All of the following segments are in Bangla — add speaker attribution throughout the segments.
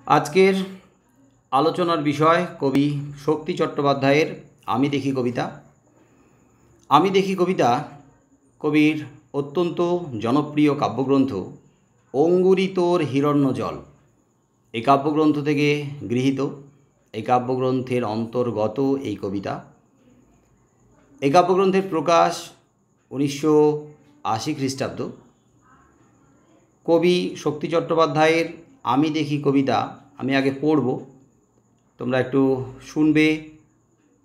Speaker 1: আজকের আলোচনার বিষয় কবি শক্তি চট্টোপাধ্যায়ের আমি দেখি কবিতা। আমি দেখি কবিতা কবির অত্যন্ত জনপ্রিয় কাব্যগ্রন্থ অঙ্গুরিতোর হিরণ্যজল এই কাব্যগ্রন্থ থেকে গৃহীত। এই কাব্যগ্রন্থের অন্তর্গত এই কবিতা। এই কাব্যগ্রন্থের প্রকাশ 1980 খ্রিস্টাব্দ। কবি শক্তি চট্টোপাধ্যায়ের আমি দেখি কবিতা আমি আগে পড়ব, তোমরা একটু শুনবে,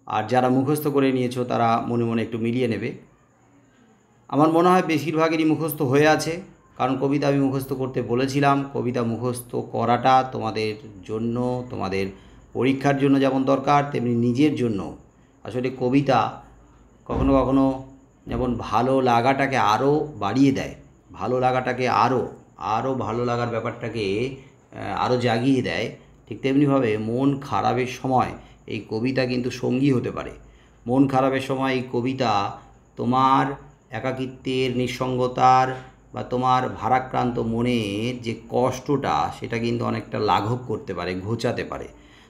Speaker 1: আর যারা মুখস্থ করে নিয়েছো তারা মনে মনে একটু মিলিয়ে নেবে। আমার মনে হয় বেশিরভাগেরই মুখস্থ হয়ে আছে, কারণ কবিতা আমি মুখস্থ করতে বলেছিলাম। কবিতা মুখস্থ করাটা তোমাদের জন্য, তোমাদের পরীক্ষার জন্য যেমন দরকার, তেমনি নিজের জন্য। আসলে কবিতা কখনো কখনো যেমন ভালো লাগাটাকে আরও বাড়িয়ে দেয়, ভালো লাগাটাকে আরও ভালো লাগার ব্যাপারটাকে আরও জাগিয়ে দেয়, ঠিক তেমনিভাবে মন খারাপের সময় এই কবিতা কিন্তু সঙ্গী হতে পারে। মন খারাপের সময় এই কবিতা তোমার একাকিত্বের, নিঃসঙ্গতার বা তোমার ভারাক্রান্ত মনের যে কষ্টটা সেটা কিন্তু অনেকটা লাঘব করতে পারে, ঘোচাতে পারে।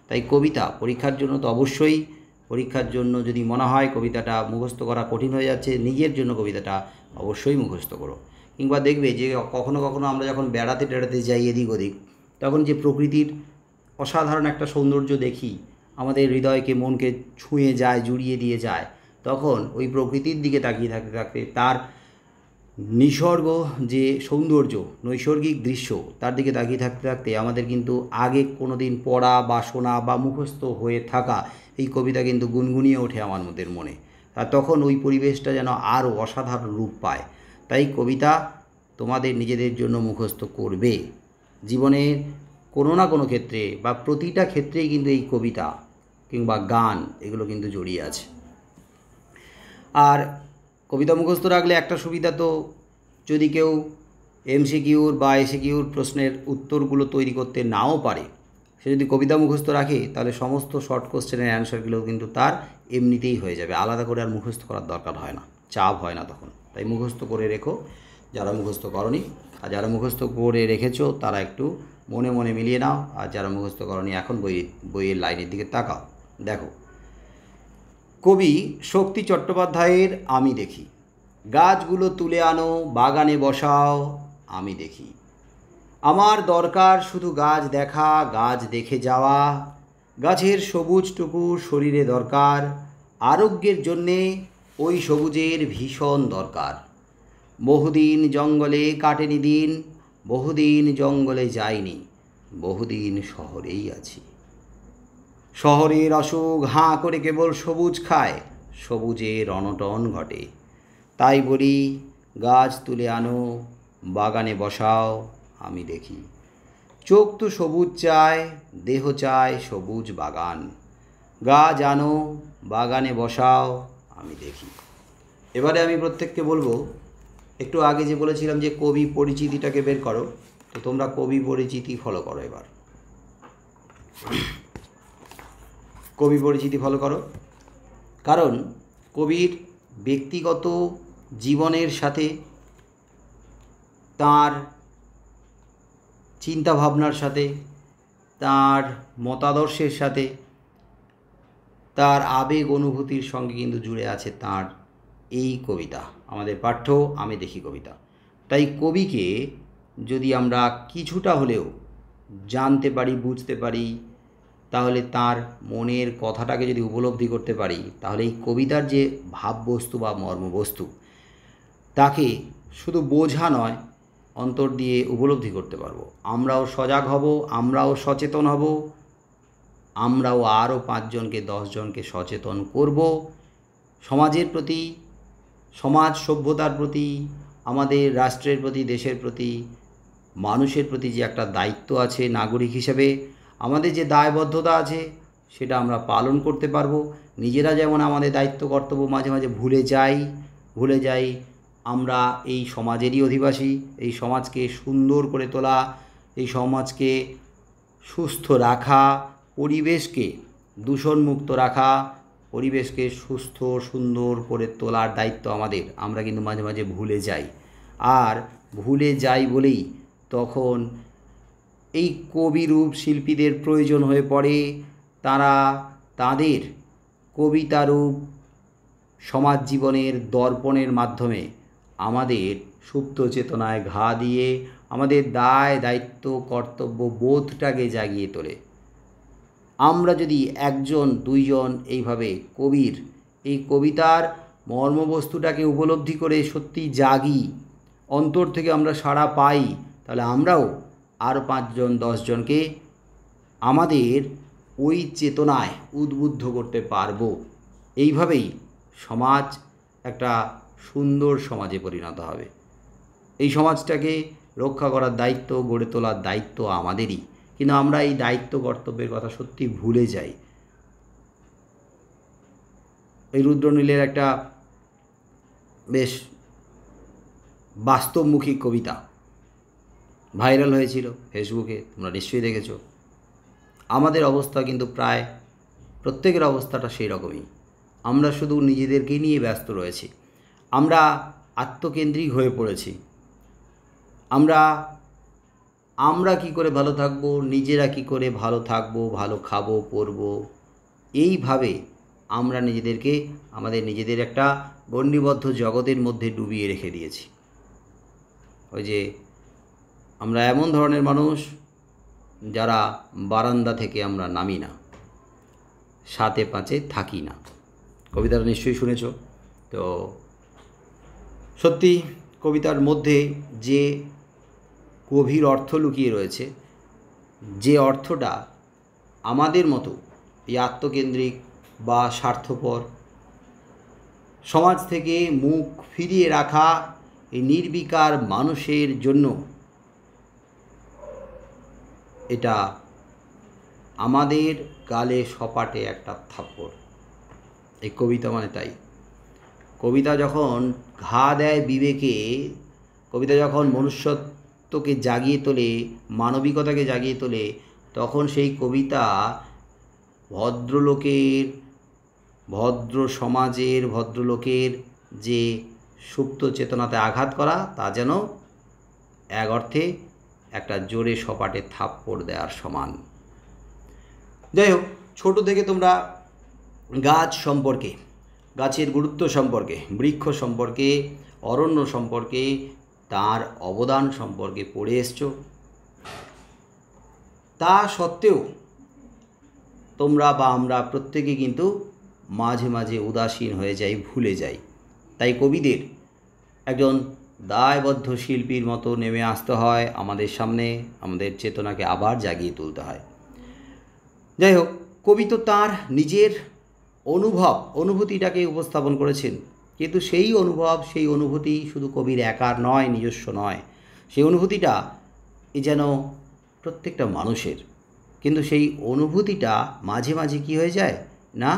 Speaker 1: তাই কবিতা পরীক্ষার জন্য তো অবশ্যই, পরীক্ষার জন্য যদি মনে হয় কবিতাটা মুখস্থ করা কঠিন হয়ে যাচ্ছে, নিজের জন্য কবিতাটা অবশ্যই মুখস্থ করো। কিংবা দেখবে যে কখনো কখনো আমরা যখন বেড়াতে টেড়াতে যাই এদিক ওদিক, তখন যে প্রকৃতির অসাধারণ একটা সৌন্দর্য দেখি, আমাদের হৃদয়কে, মনকে ছুঁয়ে যায়, জুড়িয়ে দিয়ে যায়, তখন ওই প্রকৃতির দিকে তাকিয়ে থাকতে থাকতে তার নিসর্গ যে সৌন্দর্য, নৈসর্গিক দৃশ্য, তার দিকে তাকিয়ে থাকতে থাকতে আমাদের কিন্তু আগে কোনো দিন পড়া বা শোনা বা মুখস্থ হয়ে থাকা এই কবিতা কিন্তু গুনগুনিয়ে ওঠে আমার মনে। আর তখন ওই পরিবেশটা যেন আরও অসাধারণ রূপ পায়। তাই কবিতা তোমাদের নিজেদের জন্য মুখস্থ করবে। জীবনের কোনো না কোনো ক্ষেত্রে বা প্রতিটা ক্ষেত্রেই কিন্তু এই কবিতা কিংবা গান এগুলো কিন্তু জড়িয়ে আছে। আর কবিতা মুখস্থ রাখলে একটা সুবিধা, তো যদি কেউ এমসিকিউর বা এসিকিউর প্রশ্নের উত্তরগুলো তৈরি করতে নাও পারে, সে যদি কবিতা মুখস্থ রাখে তাহলে সমস্ত শর্ট কোশ্চেনের অ্যান্সারগুলো কিন্তু তার এমনিতেই হয়ে যাবে, আলাদা করে আর মুখস্থ করার দরকার হয় না, চাপ হয় না তখন। তাই মুখস্থ করে রেখো যারা মুখস্থ করনি, আর যারা মুখস্থ করে রেখেছো তারা একটু মনে মনে মিলিয়ে নাও, আর যারা মুখস্থ করনি এখন বইয়ের লাইনের দিকে তাকাও। দেখো, কবি শক্তি চট্টোপাধ্যায়ের আমি দেখি। গাছগুলো তুলে আনো, বাগানে বসাও, আমি দেখি। আমার দরকার শুধু গাছ দেখা, গাছ দেখে যাওয়া। গাছের সবুজটুকু শরীরে দরকার, আরোগ্যের জন্যে ওই সবুজের ভীষণ দরকার। বহুদিন জঙ্গলে কাটেনি দিন, বহুদিন জঙ্গলে যাইনি, বহুদিন শহরেই আছি। শহরের অসুখ হাঁ করে কেবল সবুজ খায়, সবুজের অনটন ঘটে। তাই বলি গাছ তুলে আনো, বাগানে বসাও, আমি দেখি। চোখ তো সবুজ চায়, দেহ চায় সবুজ বাগান। গাছ আনো, বাগানে বসাও, আমি দেখি। এবারে আমি প্রত্যেককে বলবো, একটু আগে যে বলেছিলাম যে কবি পরিচিতিটাকে বের করো, তো তোমরা কবি পরিচিতি ফলো করো। এবার কবি পরিচিতি ফলো করো, কারণ কবির ব্যক্তিগত জীবনের সাথে, তার চিন্তাভাবনার সাথে, তার মতাদর্শের সাথে, তার আবেগ অনুভূতির সঙ্গে কিন্তু জুড়ে আছে তার এই কবিতা, আমাদের পাঠ্য আমি দেখি কবিতা। তাই কবিকে যদি আমরা কিছুটা হলেও জানতে পারি, বুঝতে পারি, তাহলে তার মনের কথাটাকে যদি উপলব্ধি করতে পারি, তাহলে এই কবিতার যে ভাববস্তু বা মর্মবস্তু, তাকে শুধু বোঝা নয়, অন্তর দিয়ে উপলব্ধি করতে পারবো। আমরাও সজাগ হব, আমরাও সচেতন হব, আমরাও আরও 5 জনকে 10 জনকে সচেতন করব সমাজের প্রতি, সমাজ সভ্যতার প্রতি, আমাদের রাষ্ট্রের প্রতি, দেশের প্রতি, মানুষের প্রতি যে একটা দায়িত্ব আছে নাগরিক হিসেবে, আমাদের যে দায়বদ্ধতা আছে সেটা আমরা পালন করতে পারবো। নিজেরা যেমন আমাদের দায়িত্ব কর্তব্য মাঝে মাঝে ভুলে যাই, আমরা এই সমাজেরই অধিবাসী। এই সমাজকে সুন্দর করে তোলা, এই সমাজকে সুস্থ রাখা, পরিবেশকে দূষণমুক্ত রাখা, পরিবেশকে সুস্থ সুন্দর করে তোলার দায়িত্ব আমাদের। আমরা কিন্তু মাঝে মাঝে ভুলে যাই, আর ভুলে যাই বলেই তখন এই কবিরূপ শিল্পীদের প্রয়োজন হয়ে পড়ে। তারা তাদের কবিতারূপ সমাজ জীবনের দর্পণের মাধ্যমে আমাদের সুপ্ত চেতনায় ঘা দিয়ে আমাদের দায় দায়িত্ব কর্তব্য বোধটাকে জাগিয়ে তোলে। আমরা যদি একজন দুইজন এইভাবে কবির এই কবিতার মর্মবস্তুটাকে উপলব্ধি করে সত্যি জাগি, অন্তর থেকে আমরা সাড়া পাই, তাহলে আমরাও আরও 5 জন 10 জনকে আমাদের ওই চেতনায় উদ্বুদ্ধ করতে পারব। এইভাবেই সমাজ একটা সুন্দর সমাজে পরিণত হবে। এই সমাজটাকে রক্ষা করার দায়িত্ব, গড়ে তোলার দায়িত্ব আমাদেরই, কিন্তু আমরা এই দায়িত্ব কর্তব্যের কথা সত্যি ভুলে যাই। এই রুদ্রনীলের একটা বেশ বাস্তবমুখী কবিতা ভাইরাল হয়েছিল ফেসবুকে, তোমরা নিশ্চয়ই দেখেছো। আমাদের অবস্থা কিন্তু প্রায় প্রত্যেকের অবস্থাটা সেই রকমই। আমরা শুধু নিজেদেরকে নিয়ে ব্যস্ত রয়েছি, আমরা আত্মকেন্দ্রিক হয়ে পড়েছি। আমরা কি করে ভালো থাকব, নিজেরা কি করে ভালো থাকব, ভালো খাবো পরবো, এইভাবে আমরা নিজেদেরকে আমাদের নিজেদের একটা গণ্ডিবদ্ধ জগতের মধ্যে ডুবিয়ে রেখে দিয়েছি। ওই যে আমরা এমন ধরনের মানুষ যারা বারান্দা থেকে আমরা নামি না, 7-5 থাকি না। কবিতাটা নিশ্চয়ই শুনেছ। তো সত্যি কবিতার মধ্যে যে গভীর অর্থ লুকিয়ে রয়েছে, যে অর্থটা আমাদের মতো এই আত্মকেন্দ্রিক বা স্বার্থপর সমাজ থেকে মুখ ফিরিয়ে রাখা এই নির্বিকার মানুষের জন্য, এটা আমাদের গালে সপাটে একটা থাপ্পড়। এই কবিতা মানে তাই। কবিতা যখন ঘা দেয় বিবেকে, কবিতা যখন মনুষ্যত্বকে জাগিয়ে তোলে, মানবিকতাকে জাগিয়ে তোলে, তখন সেই কবিতা ভদ্রলোকের, ভদ্র সমাজের, ভদ্রলোকের যে সুপ্ত চেতনাতে আঘাত করা, তা যেন এক অর্থে একটা জোরে সপাটে থাপ্পড় দেওয়ার সমান। যাই হোক, ছোটো থেকে তোমরা গাছ সম্পর্কে, গাছের গুরুত্ব সম্পর্কে, বৃক্ষ সম্পর্কে, অরণ্য সম্পর্কে, তার অবদান সম্পর্কে পড়ে এসছো। তা সত্ত্বেও তোমরা বা আমরা প্রত্যেকে কিন্তু মাঝে মাঝে উদাসীন হয়ে যাই, ভুলে যাই। তাই কবিদের একজন দায়বদ্ধ শিল্পীর মতো নেমে আসতে হয় আমাদের সামনে, আমাদের চেতনাকে আবার জাগিয়ে তুলতে হয়। যাই হোক, কবি তো তাঁর নিজের অনুভূতিটাকে উপস্থাপন করেছেন, কিন্তু সেই অনুভব, সেই অনুভূতি শুধু কবির একার নয়, নিজস্ব নয়। সেই অনুভূতিটা যেন প্রত্যেকটা মানুষের, কিন্তু সেই অনুভূতিটা মাঝে মাঝে কী হয়ে যায় না,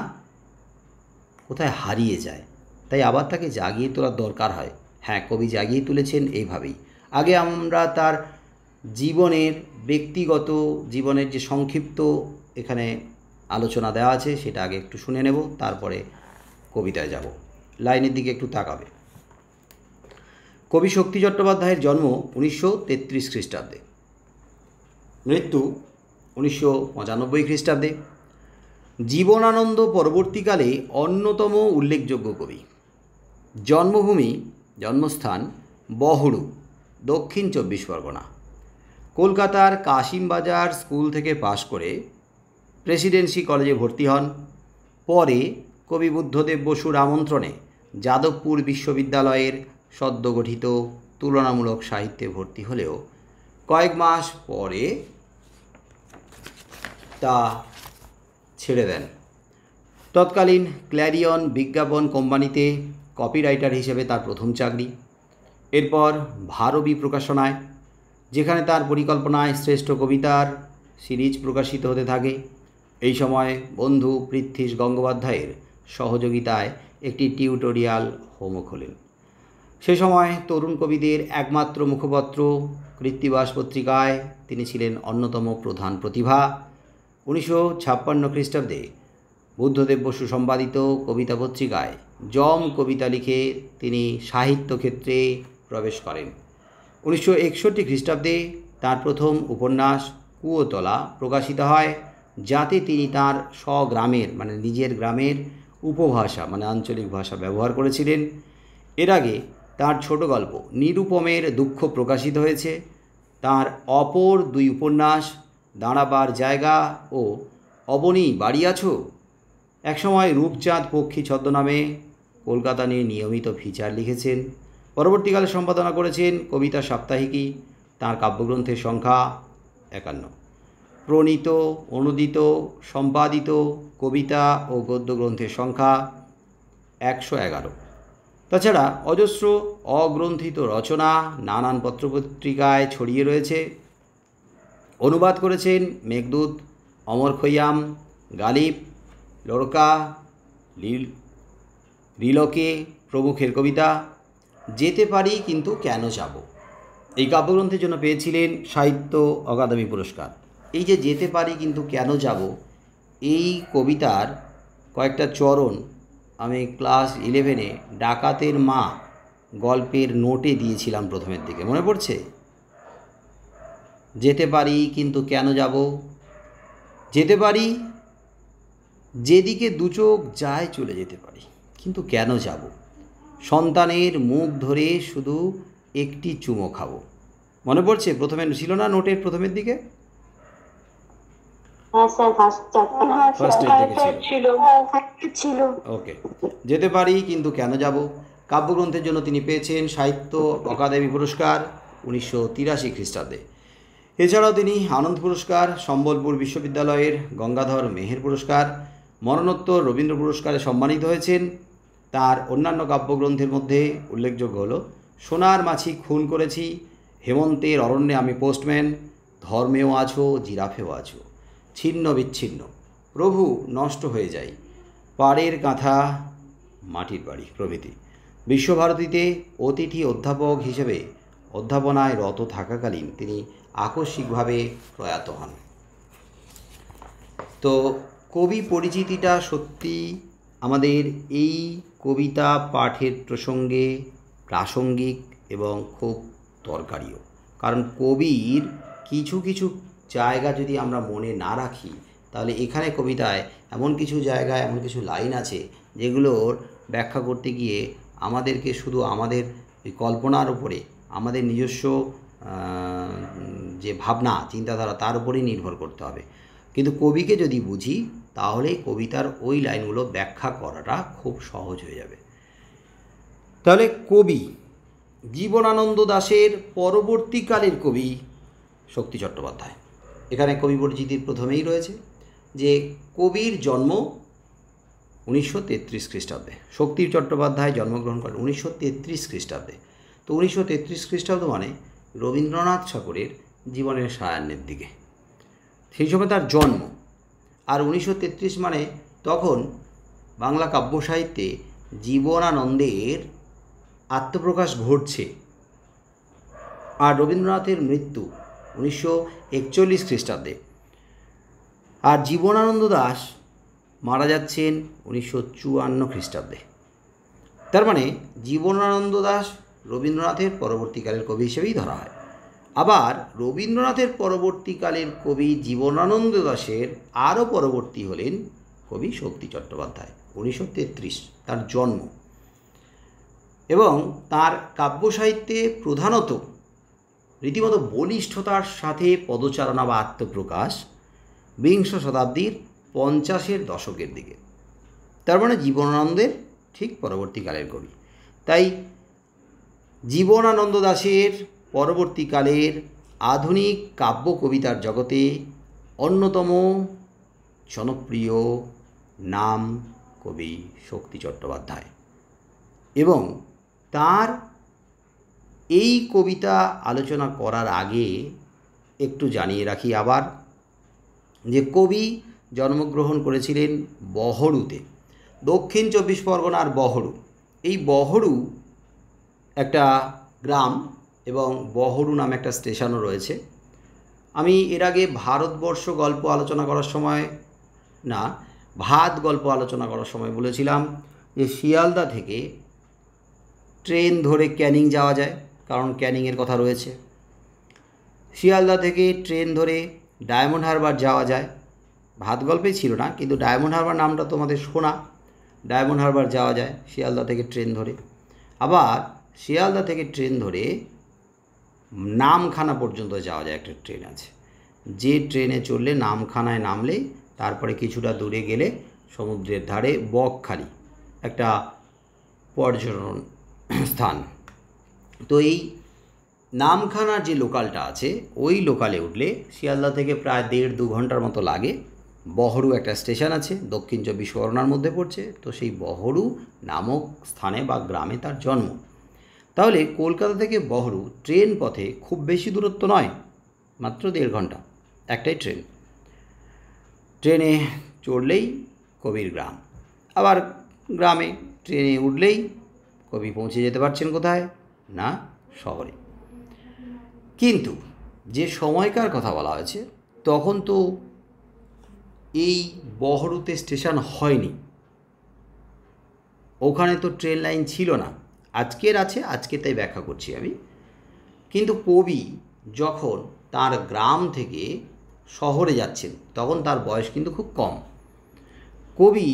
Speaker 1: কোথায় হারিয়ে যায়। তাই আবার তাকে জাগিয়ে তোলার দরকার হয়। হ্যাঁ, কবি জাগিয়ে তুলেছেন এইভাবেই। আগে আমরা তার জীবনের, ব্যক্তিগত জীবনের যে সংক্ষিপ্ত এখানে আলোচনা দেওয়া আছে সেটা আগে একটু শুনে নেব, তারপরে কবিতায় যাব। লাইনের দিকে একটু তাকাবে। কবি শক্তি চট্টোপাধ্যায়ের জন্ম 1933 খ্রিস্টাব্দে, মৃত্যু 1995 খ্রিস্টাব্দে। জীবনানন্দ পরবর্তীকালে অন্যতম উল্লেখযোগ্য কবি। জন্মভূমি, জন্মস্থান বহড়ু, দক্ষিণ 24 পরগনা। কলকাতার কাশিমবাজার স্কুল থেকে পাশ করে প্রেসিডেন্সি কলেজে ভর্তি হন। পরে কবি বুদ্ধদেব বসুর আমন্ত্রণে যাদবপুর বিশ্ববিদ্যালয়ের সদ্যগঠিত তুলনামূলক সাহিত্যে ভর্তি হলেও কয়েক মাস পরে তা ছেড়ে দেন। তৎকালীন ক্ল্যারিয়ন বিজ্ঞাপন কোম্পানিতে কপিরাইটার হিসেবে তার প্রথম চাকরি। এরপর ভারবী প্রকাশনায়, যেখানে তার পরিকল্পনায় শ্রেষ্ঠ কবিতার সিরিজ প্রকাশিত হতে থাকে। এই সময় বন্ধু পৃথ্বীশ গঙ্গোপাধ্যায়ের সহযোগিতায় একটি টিউটোরিয়াল হোমও খোলেন। সে সময় তরুণ কবিদের একমাত্র মুখপত্র কৃত্তিবাস পত্রিকায় তিনি ছিলেন অন্যতম প্রধান প্রতিভা। 1956 খ্রিস্টাব্দে বুদ্ধদেব বসু সম্পাদিত কবিতা পত্রিকায় জম কবিতা লিখে তিনি সাহিত্যক্ষেত্রে প্রবেশ করেন। 1961 খ্রিস্টাব্দে তার প্রথম উপন্যাস কুয়োতলা প্রকাশিত হয়, যাতে তিনি তার স্বগ্রামের মানে নিজের গ্রামের উপভাষা মানে আঞ্চলিক ভাষা ব্যবহার করেছিলেন। এর আগে তার ছোট গল্প নিরুপমের দুঃখ প্রকাশিত হয়েছে। তার অপর দুই উপন্যাস দাঁড়াবার জায়গা ও অবনী বাড়ি আছো একসময় রূপচাঁদ পক্ষী ছদ্মনামে কলকাতা নিয়ে নিয়মিত ফিচার লিখেছেন। পরবর্তীকালে সম্পাদনা করেছেন কবিতা সাপ্তাহিকী। তাঁর কাব্যগ্রন্থের সংখ্যা 51। প্রণীত, অনুদিত, সম্পাদিত কবিতা ও গদ্যগ্রন্থের সংখ্যা 111। তাছাড়া অজস্র অগ্রন্থিত রচনা নানান পত্রপত্রিকায় ছড়িয়ে রয়েছে। অনুবাদ করেছেন মেঘদূত, অমর খৈয়াম, গালিব, লড়কা, রিলকে প্রমুখের কবিতা। যেতে পারি কিন্তু কেন যাব এই কাব্যগ্রন্থের জন্য পেয়েছিলেন সাহিত্য অকাদেমি পুরস্কার। এই যে যেতে পারি কিন্তু কেন যাব এই কবিতার কয়েকটা চরণ আমি ক্লাস 11-এ ডাকাতের মা গল্পের নোটে দিয়েছিলাম প্রথমের দিকে, মনে পড়ছে? যেতে পারি কিন্তু কেন যাব, যেতে পারি যেদিকে দুচোখ যায় চলে যেতে পারি কিন্তু কেন যাব, সন্তানের মুখ ধরে শুধু একটি চুমো খাবো। মনে পড়ছে? প্রথমে ছিল না নোটের প্রথমের দিকে? ওকে, যেতে পারি কিন্তু কেন যাব কাব্যগ্রন্থের জন্য তিনি পেয়েছেন সাহিত্য অকাদেমি পুরস্কার 1983 খ্রিস্টাব্দে। এছাড়াও তিনি আনন্দ পুরস্কার, সম্বলপুর বিশ্ববিদ্যালয়ের গঙ্গাধর মেহের পুরস্কার, মরণোত্তর রবীন্দ্র পুরস্কারে সম্মানিত হয়েছেন। তার অন্যান্য কাব্যগ্রন্থের মধ্যে উল্লেখযোগ্য হল সোনার মাছি খুন করেছি, হেমন্তের অরণ্যে আমি পোস্টম্যান, ধর্মেও আছো জিরাফেও আছো, ছিন্ন বিচ্ছিন্ন, প্রভু নষ্ট হয়ে যায়, পাড়ের কাঁথা, মাটির বাড়ি প্রভৃতি। বিশ্বভারতীতে অতিথি অধ্যাপক হিসেবে অধ্যাপনায় রত থাকাকালীন তিনি আকস্মিকভাবে প্রয়াত হন। তো কবি পরিচিতিটা সত্যি আমাদের এই কবিতা পাঠের প্রসঙ্গে প্রাসঙ্গিক এবং খুব দরকারিও, কারণ কবির কিছু কিছু জায়গা যদি আমরা মনে না রাখি তাহলে এখানে কবিতায় এমন কিছু জায়গায় এমন কিছু লাইন আছে যেগুলোর ব্যাখ্যা করতে গিয়ে আমাদেরকে শুধু আমাদের কল্পনার উপরে আমাদের নিজস্ব যে ভাবনা চিন্তাধারা তার উপরেই নির্ভর করতে হবে। কিন্তু কবিকে যদি বুঝি তাহলে কবিতার ওই লাইনগুলো ব্যাখ্যা করাটা খুব সহজ হয়ে যাবে। তাহলে কবি জীবনানন্দ দাশের পরবর্তীকালের কবি শক্তি চট্টোপাধ্যায়। এখানে কবি পরিচিতির প্রথমেই রয়েছে যে কবির জন্ম 1933 খ্রিস্টাব্দে। শক্তি চট্টোপাধ্যায় জন্মগ্রহণ করেন 1933 খ্রিস্টাব্দে। তো 1933 খ্রিস্টাব্দ মানে রবীন্দ্রনাথ ঠাকুরের জীবনের সায়ান্নের দিকে, সেই সময় তার জন্ম। আর 1933 মানে তখন বাংলা কাব্য সাহিত্যে জীবনানন্দের আত্মপ্রকাশ ঘটছে। আর রবীন্দ্রনাথের মৃত্যু 1941 খ্রিস্টাব্দে। আর জীবনানন্দ দাশ মারা যাচ্ছেন 1954 খ্রিস্টাব্দে। তার মানে জীবনানন্দ দাশ রবীন্দ্রনাথের পরবর্তীকালের কবি হিসেবেই ধরা হয়। আবার রবীন্দ্রনাথের পরবর্তীকালের কবি জীবনানন্দ দাশের আরও পরবর্তী হলেন কবি শক্তি চট্টোপাধ্যায়। 1933 তার জন্ম, এবং তার কাব্য সাহিত্যে প্রধানত রীতিমতো বলিষ্ঠতার সাথে পদচারণা বা আত্মপ্রকাশ বিংশ শতাব্দীর 50-এর দশকের দিকে। তার মানে জীবনানন্দের ঠিক পরবর্তীকালের কবি। তাই জীবনানন্দ দাশের পরবর্তীকালের আধুনিক কাব্য কবিতার জগতে অন্যতম জনপ্রিয় নাম কবি শক্তি চট্টোপাধ্যায়। এবং তার এই কবিতা আলোচনা করার আগে একটু জানিয়ে রাখি আবার যে কবি জন্মগ্রহণ করেছিলেন বহড়ুতে, দক্ষিণ 24 পরগনার বহড়ু। এই বহড়ু একটা গ্রাম এবং বহড়ু নামে একটা স্টেশনও রয়েছে। আমি এর আগে ভারতবর্ষ গল্প আলোচনা করার সময় না, ভাত গল্প আলোচনা করার সময় বলেছিলাম যে শিয়ালদা থেকে ট্রেন ধরে ক্যানিং যাওয়া যায়, কারণ ক্যানিংয়ের কথা রয়েছে। শিয়ালদা থেকে ট্রেন ধরে ডায়মন্ড হারবার যাওয়া যায়। ভাত গল্পে ছিল না, কিন্তু ডায়মন্ড হারবার নামটা তোমাদের শোনা। ডায়মন্ড হারবার যাওয়া যায় শিয়ালদা থেকে ট্রেন ধরে। আবার শিয়ালদা থেকে ট্রেন ধরে নামখানা পর্যন্ত যাওয়া যায়, একটা ট্রেন আছে, যে ট্রেনে চড়লে নামখানায় নামলে তারপরে কিছুটা দূরে গেলে সমুদ্রের ধারে বকখালি একটা পর্যটন স্থান। তো এই নামখানার যে লোকালটা আছে ওই লোকালে উঠলে শিয়ালদা থেকে প্রায় 1.5-2 ঘন্টার মতো লাগে। বহরু একটা স্টেশন আছে, দক্ষিণ 24 পরগনার মধ্যে পড়ছে। তো সেই বহরু নামক স্থানে বা গ্রামে তার জন্ম। তাহলে কলকাতা থেকে বহরু ট্রেন পথে খুব বেশি দূরত্ব নয়, মাত্র 1.5 ঘন্টা একটাই ট্রেন। ট্রেনে চড়লেই কবির গ্রাম। আবার গ্রামে ট্রেনে উঠলেই কবি পৌঁছে যেতে পারছেন কোথায় না, শহরে। কিন্তু যে সময়কার কথা বলা হয়েছে তখন তো এই বহরুতে স্টেশন হয়নি, ওখানে তো ট্রেন লাইন ছিল না। আজকের আছে, আজকে তাই ব্যাখ্যা করছি আমি। কিন্তু কবি যখন তার গ্রাম থেকে শহরে যাচ্ছেন তখন তার বয়স কিন্তু খুব কম। কবি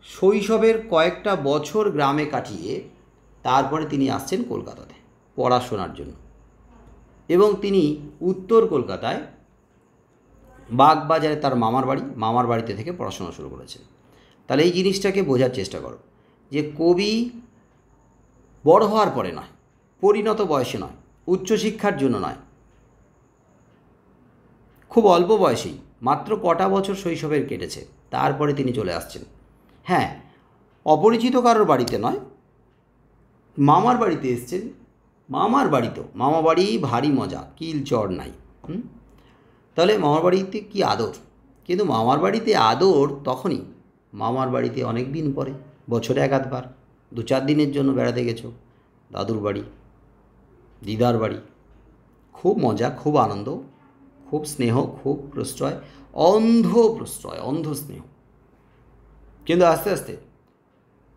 Speaker 1: শৈশবের কয়েকটা বছর গ্রামে কাটিয়ে তারপরে তিনি আসছেন কলকাতাতে পড়াশোনার জন্য, এবং তিনি উত্তর কলকাতায় বাগবাজারে তার মামার বাড়িতে থেকে পড়াশোনা শুরু করেছেন। তাহলে এই জিনিসটাকে বোঝার চেষ্টা করো যে কবি বড় হওয়ার পরে নয়, পরিণত বয়সে নয়, উচ্চশিক্ষার জন্য নয়, খুব অল্প বয়সেই মাত্র কটা বছর শৈশবের কেটেছে তারপরে তিনি চলে আসছেন। হ্যাঁ, অপরিচিত কারোর বাড়িতে নয়, মামার বাড়িতে এসছেন। মামার বাড়ি ভারী মজা, কিল চড় নাই। তাহলে মামার বাড়িতে কী আদর, কিন্তু মামার বাড়িতে আদর তখনই মামার বাড়িতে অনেক দিন পরে, বছরে 1-2 বার 2-4 দিনের জন্য বেড়াতে গেছো দাদুর বাড়ি, দিদার বাড়ি, খুব মজা, খুব আনন্দ, খুব স্নেহ, খুব প্রশ্রয়, অন্ধ স্নেহ। কিন্তু আস্তে আস্তে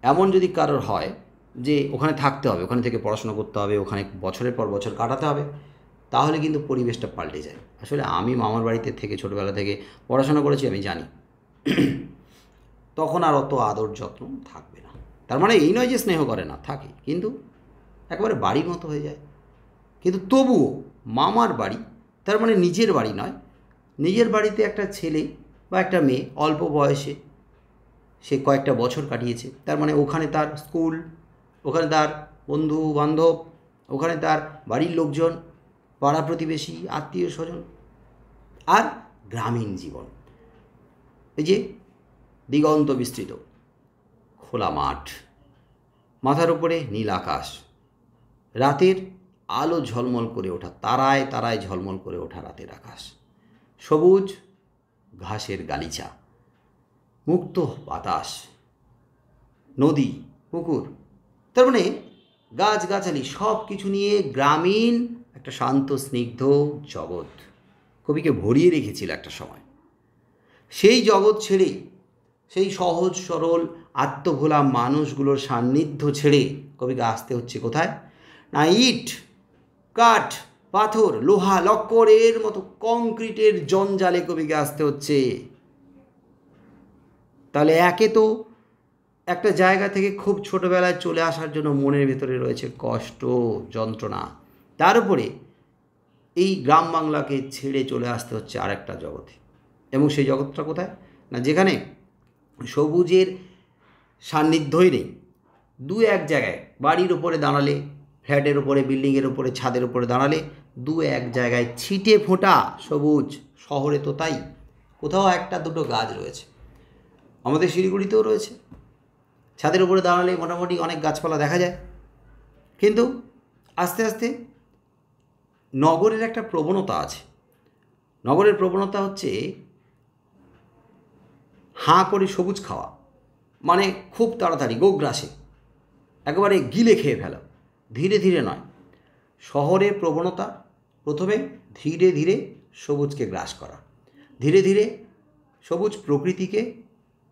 Speaker 1: এমন যদি কারোর হয় যে ওখানে থাকতে হবে, ওখানে থেকে পড়াশোনা করতে হবে, ওখানে বছরের পর বছর কাটাতে হবে, তাহলে কিন্তু পরিবেশটা পাল্টে যায়। আসলে আমি মামার বাড়িতে থেকে ছোটোবেলা থেকে পড়াশোনা করেছি, আমি জানি তখন আর অত আদর যত্ন থাকবে না। তার মানে এই নয় যে স্নেহ করে না, থাকে, কিন্তু একেবারে বাড়ির মতো হয়ে যায়। কিন্তু তবুও মামার বাড়ি, তার মানে নিজের বাড়ি নয়। নিজের বাড়িতে একটা ছেলে বা একটা মেয়ে অল্প বয়সে সে কয়েকটা বছর কাটিয়েছে, তার মানে ওখানে তার স্কুল, ওখানে তার বন্ধু বান্ধব, ওখানে তার বাড়ির লোকজন, পাড়া প্রতিবেশী, আত্মীয় স্বজন, আর গ্রামীণ জীবন। এই যে দিগন্ত বিস্তৃত খোলা মাঠ, মাথার উপরে নীল আকাশ, রাতের আলো ঝলমল করে ওঠা, তারায় তারায় ঝলমল করে ওঠা রাতের আকাশ, সবুজ ঘাসের গালিচা, মুক্ত বাতাস, নদী, পুকুর, তার মানে গাছগাছালি, সব কিছু নিয়ে গ্রামীণ একটা শান্ত স্নিগ্ধ জগৎ কবিকে ভরিয়ে রেখেছিল একটা সময়। সেই জগৎ ছেড়ে, সেই সহজ সরল আত্মভোলা মানুষগুলোর সান্নিধ্য ছেড়ে কবিকে আসতে হচ্ছে কোথায় না, ইট, কাঠ, পাথর, লোহা, লক্করের মতো কংক্রিটের জঞ্জালে কবিকে আসতে হচ্ছে। তাহলে একে তো একটা জায়গা থেকে খুব ছোটোবেলায় চলে আসার জন্য মনের ভেতরে রয়েছে কষ্ট, যন্ত্রণা, তার উপরে এই গ্রাম বাংলাকে ছেড়ে চলে আসতে হচ্ছে আরেকটা জগতে। এবং সেই জগৎটা কোথায় না, যেখানে সবুজের সান্নিধ্যই নেই। 2-1 জায়গায় বাড়ির ওপরে দাঁড়ালে, ফ্ল্যাটের ওপরে, বিল্ডিংয়ের ওপরে, ছাদের ওপরে দাঁড়ালে 2-1 জায়গায় ছিটে ফোঁটা সবুজ। শহরে তো তাই, কোথাও 1-2 গাছ রয়েছে, আমাদের শিলিগুড়িতেও রয়েছে, ছাদের উপরে দাঁড়ালে মোটামুটি অনেক গাছপালা দেখা যায়। কিন্তু আস্তে আস্তে নগরের একটা প্রবণতা আছে। নগরের প্রবণতা হচ্ছে হাঁ করে সবুজ খাওয়া, মানে খুব তাড়াতাড়ি গোগ্রাসে একেবারে গিলে খেয়ে ফেলা, ধীরে ধীরে নয়। শহরের প্রবণতা প্রথমে ধীরে ধীরে সবুজকে গ্রাস করা, ধীরে ধীরে সবুজ প্রকৃতিকে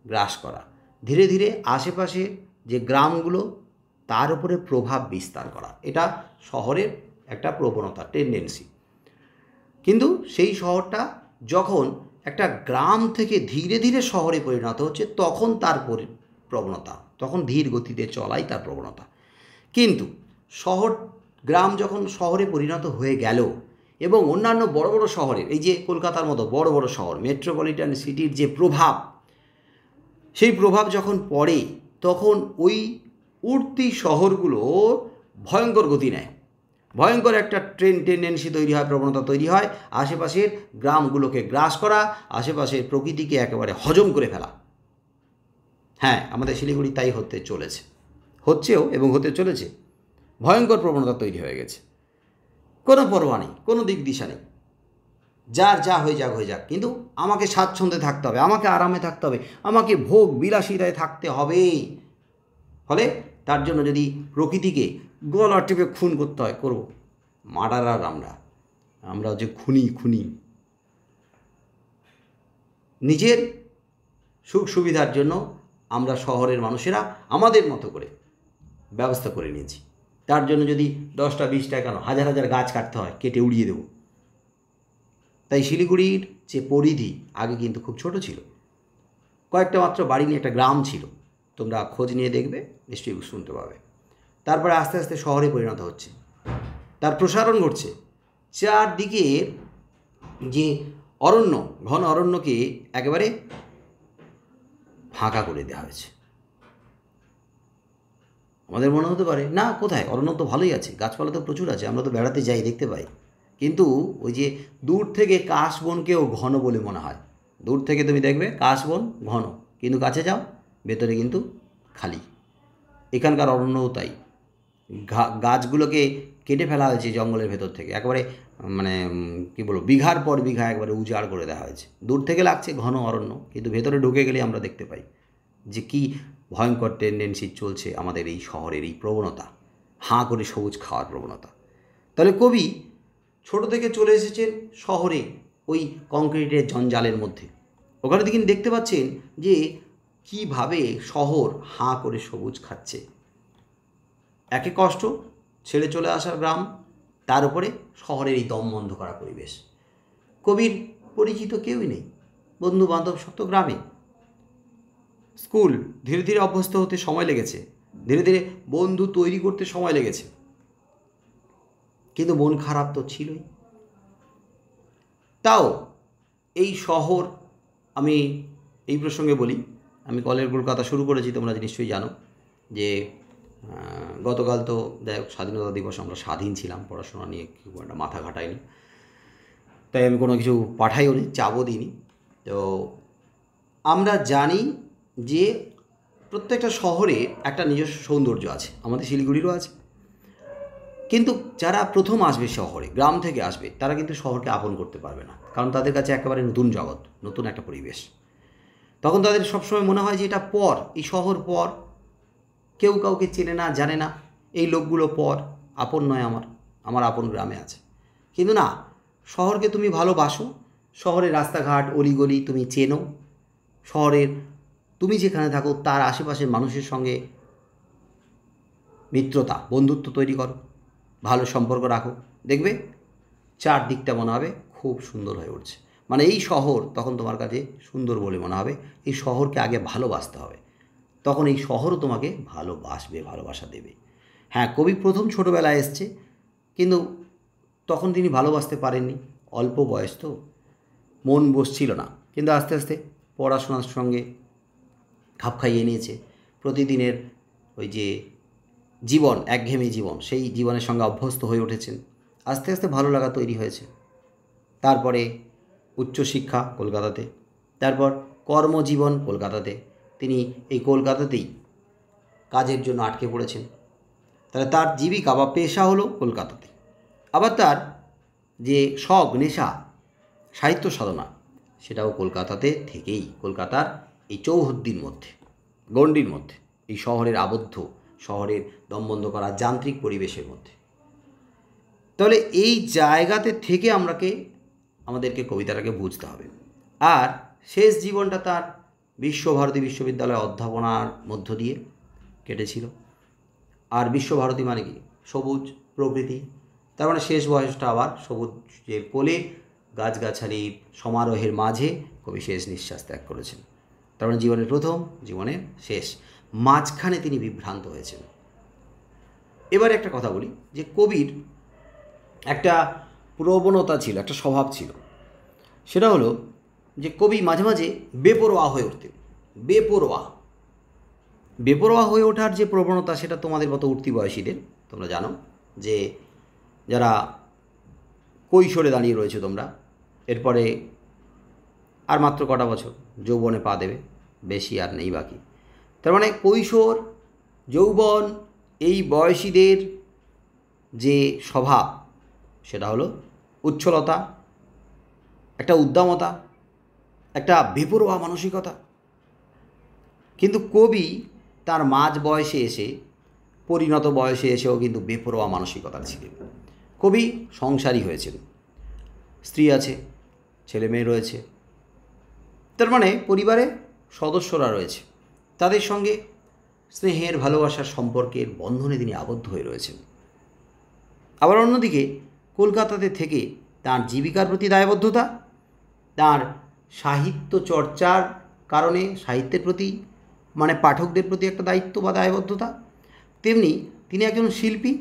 Speaker 1: গ্রাস করা, ধীরে ধীরে আশেপাশে যে গ্রামগুলো তার উপরে প্রভাব বিস্তার করা, এটা শহরের একটা প্রবণতা, টেন্ডেন্সি। কিন্তু সেই শহরটা যখন একটা গ্রাম থেকে ধীরে ধীরে শহরে পরিণত হচ্ছে, তখন তার প্রবণতা, তখন ধীর গতিতে চলাই তার প্রবণতা। কিন্তু শহর, গ্রাম যখন শহরে পরিণত হয়ে গেল এবং অন্যান্য বড় বড় শহরের, এই যে কলকাতার মতো বড় বড় শহর, মেট্রোপলিটন সিটির যে প্রভাব, সেই প্রভাব যখন পড়ে, তখন ওই উঠতি শহরগুলো ভয়ঙ্কর গতি নেয়, ভয়ঙ্কর একটা টেন্ডেন্সি তৈরি হয়, প্রবণতা তৈরি হয় আশেপাশের গ্রামগুলোকে গ্রাস করা, আশেপাশের প্রকৃতিকে একেবারে হজম করে ফেলা। হ্যাঁ, আমাদের শিলিগুড়ি তাই হতে চলেছে, হচ্ছেও এবং হতে চলেছে। ভয়ঙ্কর প্রবণতা তৈরি হয়ে গেছে, কোনো পরোয়া নেই, কোনো দিক দিশা নেই, যার যা হয়ে যাক হয়ে যাক, কিন্তু আমাকে স্বাচ্ছন্দ্যে থাকতে হবে, আমাকে আরামে থাকতে হবে, আমাকে ভোগ বিলাসিতায় থাকতে হবে। ফলে তার জন্য যদি প্রকৃতিকে গলা টিপে খুন করতে হয়, করবো। মার্ডারার আমরা যে খুনি নিজের সুখ সুবিধার জন্য আমরা শহরের মানুষেরা আমাদের মতো করে ব্যবস্থা করে নিয়েছি। তার জন্য যদি 10টা 20টা কেন হাজার হাজার গাছ কাটতে হয়, কেটে উড়িয়ে দেব। তাই শিলিগুড়ির যে পরিধি আগে কিন্তু খুব ছোট ছিল, কয়েকটা মাত্র বাড়ি নিয়ে একটা গ্রাম ছিল। তোমরা খোঁজ নিয়ে দেখবে, নিশ্চয়ই শুনতে পাবে। তারপরে আস্তে আস্তে শহরে পরিণত হচ্ছে, তার প্রসারণ ঘটছে। চারদিকে যে অরণ্য, ঘন অরণ্যকে একেবারে ফাঁকা করে দেওয়া হয়েছে। আমাদের মনে হতে পারে, না কোথায়, অরণ্য তো ভালোই আছে, গাছপালা তো প্রচুর আছে, আমরা তো বেড়াতে যাই, দেখতে পাই। কিন্তু ওই যে দূর থেকে কাশবনকেও ঘন বলে মনে হয়। দূর থেকে তুমি দেখবে কাশবন ঘন, কিন্তু কাছে যাও, ভেতরে কিন্তু খালি। এখানকার অরণ্যও তাই, গাছগুলোকে কেটে ফেলা হয়েছে জঙ্গলের ভেতর থেকে, একেবারে মানে কী বলবো, বিঘার পর বিঘা একবারে উজাড় করে দেওয়া হয়েছে। দূর থেকে লাগছে ঘন অরণ্য, কিন্তু ভেতরে ঢুকে গেলে আমরা দেখতে পাই যে কী ভয়ঙ্কর টেন্ডেন্সি চলছে আমাদের এই শহরের, এই প্রবণতা, হাঁ করে সবুজ খাওয়ার প্রবণতা। তাহলে কবি ছোট থেকে চলে এসেছেন শহরে, ওই কংক্রিটের জঞ্জালের মধ্যে। ওখানে তিনি দেখতে পাচ্ছেন যে কীভাবে শহর হাঁ করে সবুজ খাচ্ছে। একে কষ্ট, ছেড়ে চলে আসার গ্রাম, তার উপরে শহরের এই দম বন্ধ করা পরিবেশ। কবির পরিচিত কেউই নেই, বন্ধু বান্ধব সব তো গ্রামে। স্কুল ধীরে ধীরে অভ্যস্ত হতে সময় লেগেছে, ধীরে ধীরে বন্ধু তৈরি করতে সময় লেগেছে, কিন্তু মন খারাপ তো ছিলই। তাও এই শহর, আমি এই প্রসঙ্গে বলি, আমি কলের কলকাতা শুরু করেছি, তোমরা নিশ্চয়ই জানো যে গতকাল তো যাই হোক স্বাধীনতা দিবস, আমরা স্বাধীন ছিলাম, পড়াশোনা নিয়ে খুব একটা মাথা ঘাটাইনি, তাই আমি কোনো কিছু পাঠাইও নি, চাপও দিইনি। তো আমরা জানি যে প্রত্যেকটা শহরে একটা নিজস্ব সৌন্দর্য আছে, আমাদের শিলিগুড়িরও আছে। কিন্তু যারা প্রথম আসবে শহরে, গ্রাম থেকে আসবে, তারা কিন্তু শহরকে আপন করতে পারবে না, কারণ তাদের কাছে একেবারে নতুন জগৎ, নতুন একটা পরিবেশ। তখন তাদের সবসময় মনে হয় যে এটা পর, এই শহর পর, কেউ কাউকে চেনে না, জানে না, এই লোকগুলো পর, আপন নয় আমার আপন গ্রামে আছে। কিন্তু না, শহরকে তুমি ভালোবাসো, শহরের রাস্তাঘাট অলিগলি তুমি চেনো, শহরের তুমি যেখানে থাকো তার আশেপাশের মানুষের সঙ্গে মিত্রতা, বন্ধুত্ব তৈরি করো, ভালো সম্পর্ক রাখো, দেখবে চারদিকটা মনে হবে খুব সুন্দর হয়ে উঠছে। মানে এই শহর তখন তোমার কাছে সুন্দর বলে মনে হবে। এই শহরকে আগে ভালোবাসতে হবে, তখন এই শহরও তোমাকে ভালোবাসবে, ভালোবাসা দেবে। হ্যাঁ, কবি প্রথম ছোটোবেলায় এসছে, কিন্তু তখন তিনি ভালোবাসতে পারেননি, অল্প বয়স তো, মন বসছিল না। কিন্তু আস্তে আস্তে পড়াশোনার সঙ্গে খাপ খাইয়ে নিয়েছে, প্রতিদিনের ওই যে জীবন, একঘেয়েমি জীবন, সেই জীবনের সঙ্গে অভ্যস্ত হয়ে উঠেছেন। আস্তে আস্তে ভালো লাগা তৈরি হয়েছে। তারপরে উচ্চশিক্ষা কলকাতাতে, তারপর কর্মজীবন কলকাতাতে, তিনি এই কলকাতাতেই কাজের জন্য আটকে পড়েছেন। তাহলে তার জীবিকা বা পেশা হলো কলকাতাতে। আবার তার যে শখ, নেশা, সাহিত্য সাধনা, সেটাও কলকাতাতে থেকেই, কলকাতার এই চৌহদ্দির মধ্যে, গণ্ডির মধ্যে, এই শহরের আবদ্ধ, শহরের দমবন্ধ করা যান্ত্রিক পরিবেশের মধ্যে। তাহলে এই জায়গাতে থেকে আমাদেরকে কবিতাটাকে বুঝতে হবে। আর শেষ জীবনটা তার বিশ্বভারতী বিশ্ববিদ্যালয়ে অধ্যাপনার মধ্য দিয়ে কেটেছিল। আর বিশ্বভারতী মানে কি, সবুজ প্রকৃতি, তার মানে শেষ বয়সটা আবার সবুজের কোলে গাছগাছালি সমারোহের মাঝে কবি শেষ নিঃশ্বাস ত্যাগ করেছেন। তার মানে জীবনের প্রথম, জীবনের শেষ, মাঝখানে তিনি বিভ্রান্ত হয়েছেন। এবারে একটা কথা বলি যে কবির একটা প্রবণতা ছিল, একটা স্বভাব ছিল, সেটা হলো যে কবি মাঝে মাঝে বেপরোয়া হয়ে উঠতেন। বেপরোয়া হয়ে ওঠার যে প্রবণতা, সেটা তোমাদের মতো উঠতি বয়সীদের, তোমরা জানো যে যারা কৈশোরে দাঁড়িয়ে রয়েছে তোমরা, এরপরে আর মাত্র কটা বছর যৌবনে পা দেবে, বেশি আর নেই বাকি। তার মানে কৈশোর, যৌবন, এই বয়সীদের যে স্বভাব, সেটা হলো উচ্ছলতা, একটা উদ্দামতা, একটা বেপরোয়া মানসিকতা। কিন্তু কবি তার মাঝ বয়সে এসে, পরিণত বয়সে এসেও কিন্তু বেপরোয়া মানসিকতার ছিলেন। কবি সংসারী হয়েছেন, স্ত্রী আছে, ছেলে মেয়ে রয়েছে, তার মানে পরিবারে সদস্যরা রয়েছে, তাদের সঙ্গে স্নেহের, ভালোবাসার সম্পর্কের বন্ধনে তিনি আবদ্ধ হয়ে রয়েছেন। আবার অন্যদিকে কলকাতাতে থেকে তার জীবিকার প্রতি দায়বদ্ধতা, তার সাহিত্য চর্চার কারণে সাহিত্যের প্রতি, মানে পাঠকদের প্রতি একটা দায়িত্ব বা দায়বদ্ধতা, তেমনি তিনি একজন শিল্পী,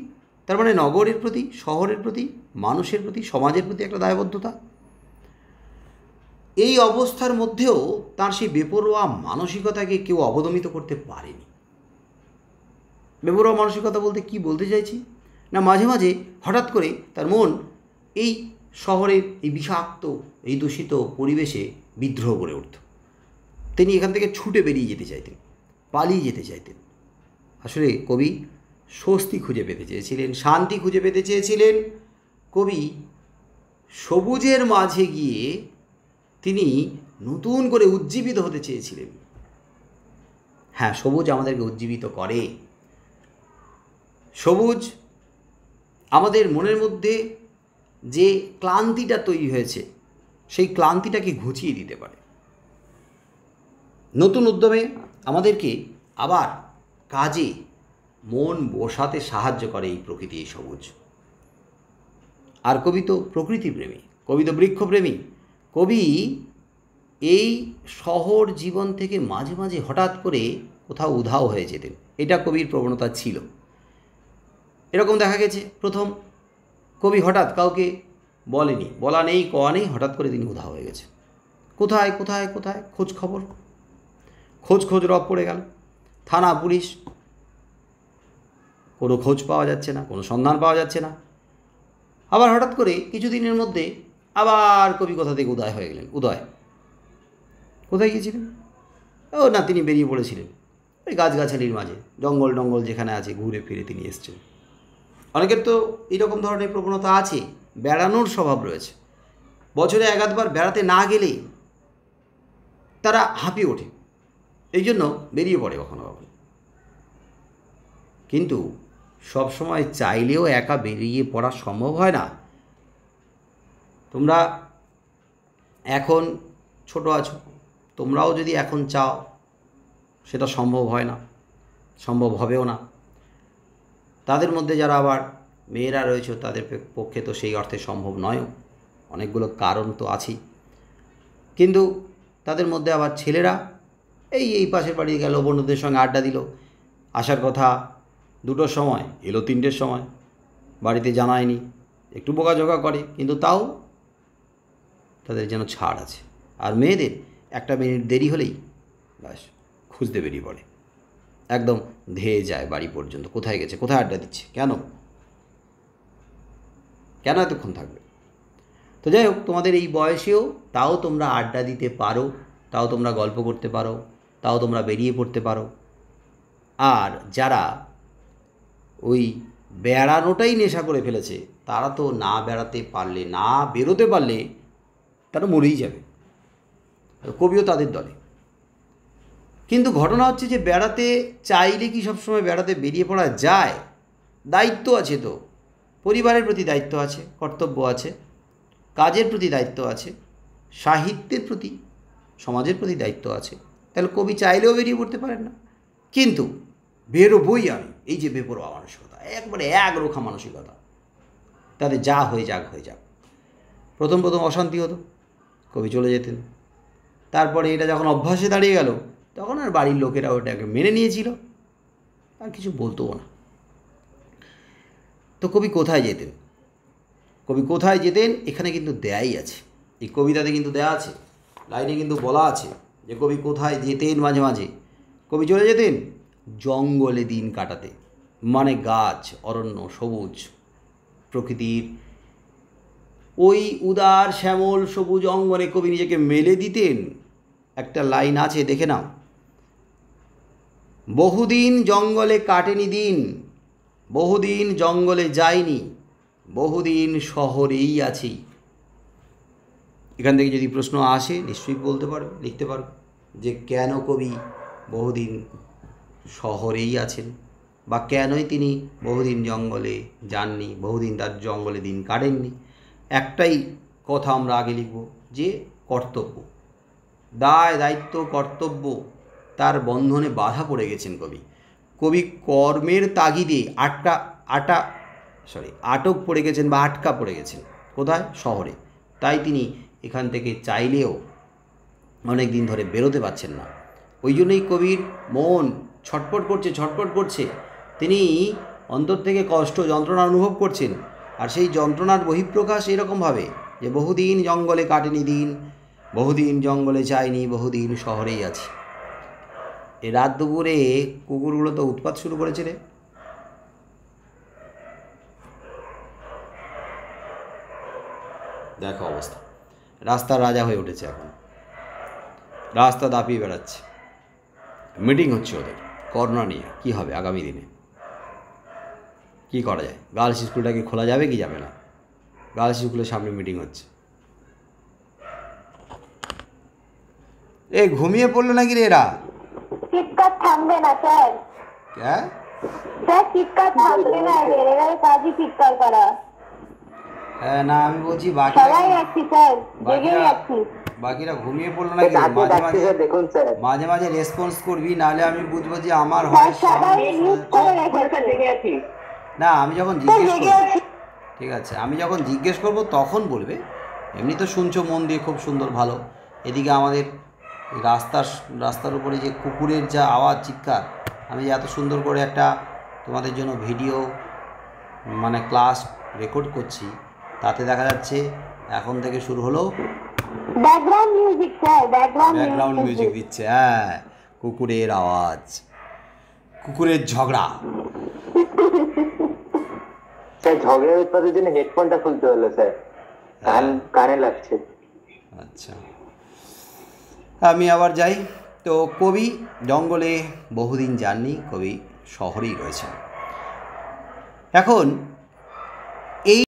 Speaker 1: তার মানে নগরের প্রতি, শহরের প্রতি, মানুষের প্রতি, সমাজের প্রতি একটা দায়বদ্ধতা। এই অবস্থার মধ্যেও তার সেই বেপরোয়া মানসিকতাকে কেউ অবদমিত করতে পারেনি। বেপরোয়া মানসিকতা বলতে কি বলতে চাইছি না, মাঝে মাঝে হঠাৎ করে তার মন এই শহরের এই বিষাক্ত, এই দূষিত পরিবেশে বিদ্রোহ করে উঠত। তিনি এখান থেকে ছুটে বেরিয়ে যেতে চাইতেন, পালিয়ে যেতে চাইতেন। আসলে কবি স্বস্তি খুঁজে পেতে চেয়েছিলেন, শান্তি খুঁজে পেতে চেয়েছিলেন। কবি সবুজের মাঝে গিয়ে তিনি নতুন করে উজ্জীবিত হতে চেয়েছিলেন। হ্যাঁ, সবুজ আমাদেরকে উজ্জীবিত করে। সবুজ আমাদের মনের মধ্যে যে ক্লান্তিটা তৈরি হয়েছে, সেই ক্লান্তিটাকে ঘুচিয়ে দিতে পারে। নতুন উদ্যমে আমাদেরকে আবার কাজে মন বসাতে সাহায্য করে এই প্রকৃতি, এই সবুজ। আর কবি তো প্রকৃতিপ্রেমী, কবি তো বৃক্ষপ্রেমী। কবি এই শহর জীবন থেকে মাঝে মাঝে হঠাৎ করে কোথাও উধাও হয়ে যেতেন, এটা কবির প্রবণতা ছিল। এরকম দেখা গেছে, প্রথম কবি হঠাৎ কাউকে বলেনি, বলা নেই কওয়া নেই, হঠাৎ করে তিনি উধাও হয়ে গেছে। কোথায় কোথায় কোথায় খোঁজ খবর, খোঁজ রব পড়ে গেল, থানা পুলিশ, কোনো খোঁজ পাওয়া যাচ্ছে না, কোনো সন্ধান পাওয়া যাচ্ছে না। আবার হঠাৎ করে কিছুদিনের মধ্যে আবার কবি কোথা থেকে উদয় হয়ে গেলেন। কোথায় গিয়েছিলেন? ও না, তিনি বেরিয়ে পড়েছিলেন ওই গাছগাছালির মাঝে, জঙ্গল টঙ্গল যেখানে আছে ঘুরে ফিরে তিনি এসছেন। অনেকের তো এইরকম ধরনের প্রবণতা আছে, বেড়ানোর স্বভাব রয়েছে। বছরে এক আধবার বেড়াতে না গেলেই তারা হাঁপিয়ে ওঠে, এই জন্য বেরিয়ে পড়ে কখনো কখনো। কিন্তু সবসময় চাইলেও একা বেরিয়ে পড়া সম্ভব হয় না। তোমরা এখন ছোট আছো, তোমরাও যদি এখন চাও, সেটা সম্ভব হয় না, সম্ভব হবেও না। তাদের মধ্যে যারা আবার মেয়েরা রয়েছে, তাদের পক্ষে তো সেই অর্থে সম্ভব নয়ও, অনেকগুলো কারণ তো আছেই। কিন্তু তাদের মধ্যে আবার ছেলেরা এই পাশের বাড়ি গেল, বন্ধুদের সঙ্গে আড্ডা দিল, আসার কথা 2টোর সময়, এলো 3টের সময়, বাড়িতে জানায়নি, একটু বকাঝকা করে, কিন্তু তাও তাদের যেন ছাড় আছে। আর মেয়েদের 1 মিনিট দেরি হলেই ব্যাস খুঁজতে বেরিয়ে পড়ে, একদম ধেয়ে যায় বাড়ি পর্যন্ত। কোথায় গেছে, কোথায় আড্ডা দিচ্ছে, কেন এতক্ষণ থাকবে? তো যাই হোক, তোমাদের এই বয়সেও তাও তোমরা আড্ডা দিতে পারো, তাও তোমরা গল্প করতে পারো, তাও তোমরা বেরিয়ে পড়তে পারো। আর যারা ওই বেড়ানোটাই নেশা করে ফেলেছে, তারা তো না বেড়াতে পারলে, না বেরোতে পারলে তারা মরেই যাবে। কবিও তাদের দলে। কিন্তু ঘটনা হচ্ছে যে বেড়াতে চাইলে কি সবসময় বেড়াতে বেরিয়ে পড়া যায়? দায়িত্ব আছে তো, পরিবারের প্রতি দায়িত্ব আছে, কর্তব্য আছে, কাজের প্রতি দায়িত্ব আছে, সাহিত্যের প্রতি, সমাজের প্রতি দায়িত্ব আছে। তাহলে কবি চাইলেও বেরিয়ে পড়তে পারেন না। কিন্তু বেরোবই আমি, এই যে বেপরোয়া মানসিকতা, একবারে একরোখা মানসিকতা, তাদের যা হয়ে যাক হয়ে যাক। প্রথম প্রথম অশান্তি হতো, কবি চলে যেতেন। তারপরে এটা যখন অভ্যাসে দাঁড়িয়ে গেল তখন আর বাড়ির লোকেরা ওটাকে মেনে নিয়েছিল, আর কিছু বলতোও না। তো কবি কোথায় যেতেন? কবি কোথায় যেতেন এখানে কিন্তু দেয়াই আছে, এই কবিতাতে কিন্তু দেয়া আছে, লাইনে কিন্তু বলা আছে যে কবি কোথায় যেতেন। মাঝে মাঝে কবি চলে যেতেন জঙ্গলে দিন কাটাতে, মানে গাছ, অরণ্য, সবুজ প্রকৃতির ওই উদার শ্যামল সবুজ অঙ্গনে কবি নিজেকে মেলে দিতেন। একটা লাইন আছে, দেখে নাও। বহুদিন জঙ্গলে কাটেনি দিন, বহুদিন জঙ্গলে যায়নি, বহুদিন শহরেই আছি। এখান থেকে যদি প্রশ্ন আসে নিশ্চয়ই বলতে পারবে, লিখতে পারবে যে কেন কবি বহুদিন শহরেই আছেন, বা কেনই তিনি বহুদিন জঙ্গলে যাননি, বহুদিন তার জঙ্গলে দিন কাটেননি। একটাই কথা আমরা আগে লিখব যে কর্তব্য, দায় দায়িত্ব কর্তব্য তার বন্ধনে বাধা পড়ে গেছেন কবি। কবি কর্মের তাগিদে আটক পড়ে গেছেন বা আটকা পড়ে গেছেন। কোথায়? শহরে। তাই তিনি এখান থেকে চাইলেও অনেক দিন ধরে বেরোতে পারছেন না। ওই জন্যই কবির মন ছটফট করছে। তিনি অন্তর থেকে কষ্ট যন্ত্রণা অনুভব করছেন, আর সেই যন্ত্রণার বহিঃপ্রকাশ এরকমভাবে যে বহুদিন জঙ্গলে কাটেনি দিন, বহুদিন জঙ্গলে যায়নি, বহুদিন শহরেই আছি। এ রাত দুপুরে কুকুরগুলো তো উৎপাত শুরু করেছে রে। দেখো অবস্থা, রাস্তার রাজা হয়ে উঠেছে এখন, রাস্তা দাপিয়ে বেড়াচ্ছে। মিটিং হচ্ছে ওদের করোনা নিয়ে, কী হবে আগামী দিনে, কী করা যায়। গার্লস স্কুলটাকে খোলা যাবে কি যাবে না? গার্লস স্কুলের সামনে মিটিং হচ্ছে। ঘুমিয়ে পড়লো নাকি রে এরা?
Speaker 2: চিৎকার থামবে না স্যার। স্যার চিৎকার থামবে না, এরা কাজই চিৎকার করা।
Speaker 1: হ্যাঁ না, আমি বলছি বাকিরা ঘুমিয়ে পড়লো নাকি? মাঝে মাঝে রেসপন্স করবি, নাহলে আমি বুঝবো যে আমার হয়। না, আমি যখন জিজ্ঞেস করবো, ঠিক আছে, আমি যখন জিজ্ঞেস করবো তখন বলবে। এমনি তো শুনছো মন দিয়ে, খুব সুন্দর, ভালো। এদিকে আমাদের রাস্তার উপরে যে কুকুরের যা আওয়াজ, চিৎকার, আমি যে এত সুন্দর করে একটা তোমাদের জন্য ভিডিও মানে ক্লাস রেকর্ড করছি, তাতে দেখা যাচ্ছে এখন থেকে শুরু হলো
Speaker 2: ব্যাকগ্রাউন্ড মিউজিক
Speaker 1: দিচ্ছে। হ্যাঁ, কুকুরের আওয়াজ, কুকুরের ঝগড়া।
Speaker 3: স্যার ঝগড়ার উৎপাদের জন্য হেডফোনটা খুলতে হলো স্যার, কানে লাগছে।
Speaker 1: আচ্ছা, আমি আবার যাই। তো কবি জঙ্গলে বহুদিন যাননি, কবি শহরেই রয়েছেন। এখন